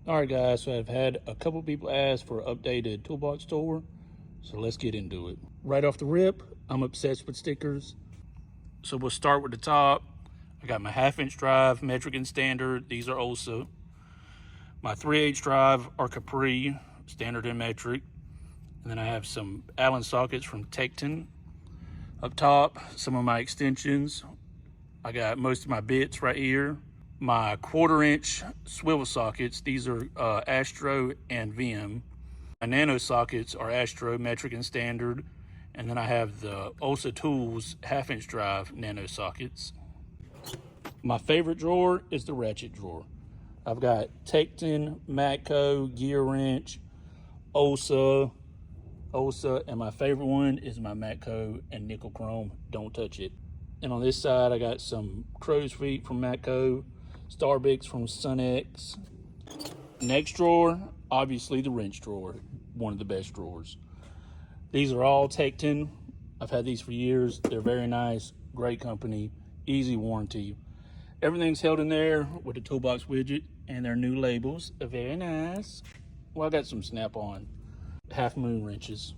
All right, guys, so I've had a couple people ask for an updated toolbox tour, so let's get into it. Right off the rip, I'm obsessed with stickers. So we'll start with the top. I got my 1/2-inch drive, metric and standard. These are OSA. My 3/8 drive are Capri, standard and metric. And then I have some Allen sockets from Tecton. Up top, some of my extensions. I got most of my bits right here. My 1/4-inch swivel sockets, these are Astro and Vim. My nano sockets are Astro, metric and standard. And then I have the OSA Tools 1/2-inch drive nano sockets. My favorite drawer is the ratchet drawer. I've got Tecton, Matco, gear wrench, OSA, and my favorite one is my Matco and nickel chrome. Don't touch it. And on this side, I got some crow's feet from Matco, Starbix from Sunex. Next drawer, obviously the wrench drawer, one of the best drawers. These are all Tecton. I've had these for years. They're very nice, great company, easy warranty. Everything's held in there with the toolbox widget and their new labels. Very nice. Well, I got some snap-on half moon wrenches.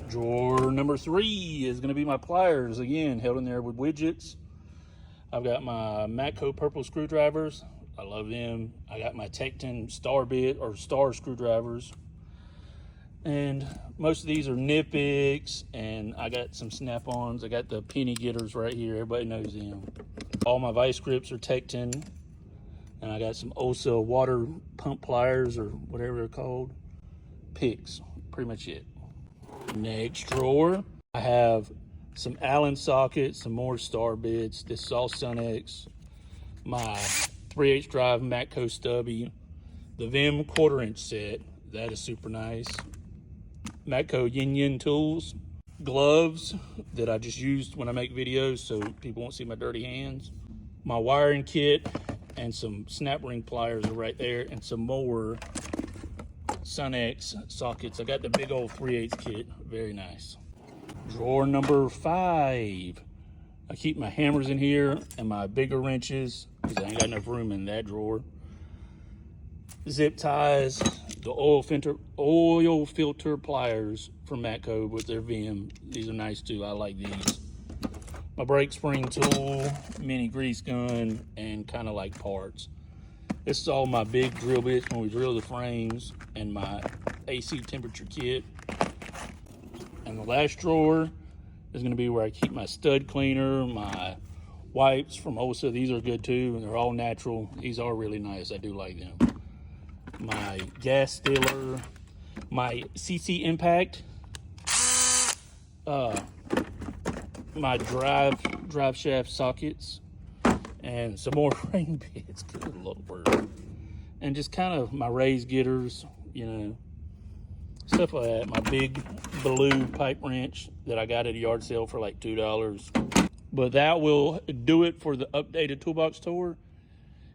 Drawer number 3 is gonna be my pliers. Again, held in there with widgets. I've got my Matco purple screwdrivers. I love them. I got my Tecton star screwdrivers. And most of these are Nipix, and I got some snap-ons. I got the penny getters right here. Everybody knows them. All my vice grips are Tecton. And I got some OSA water pump pliers, or whatever they're called. Picks, pretty much it. Next drawer, I have some Allen sockets, some more star bits. This is all Sunex. My 3/8 drive Matco stubby. The Vim 1/4-inch set, that is super nice. Matco Yin Yin tools. Gloves that I just used when I make videos so people won't see my dirty hands. My wiring kit and some snap ring pliers are right there, and some more Sunex sockets. I got the big old 3/8 kit, very nice. Drawer number 5. I keep my hammers in here and my bigger wrenches because I ain't got enough room in that drawer. Zip ties, the oil filter pliers from Matco with their Vim. These are nice too, I like these. My brake spring tool, mini grease gun, and kind of like parts. This is all my big drill bits when we drill the frames, and my AC temperature kit. And the last drawer is gonna be where I keep my stud cleaner, my wipes from OSA. These are good too, and they're all natural. These are really nice, I do like them. My gas stiller, my CC impact, my drive shaft sockets, and some more ring bits. Good Lord. And just kind of my raised getters, you know, stuff like that. My big blue pipe wrench that I got at a yard sale for like $2. But that will do it for the updated toolbox tour.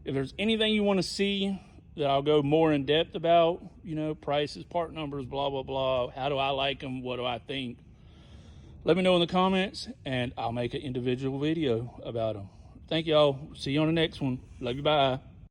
If there's anything you want to see that I'll go more in depth about, you know, prices, part numbers, blah, blah, blah. How do I like them? What do I think? Let me know in the comments, and I'll make an individual video about them. Thank y'all. See you on the next one. Love you. Bye.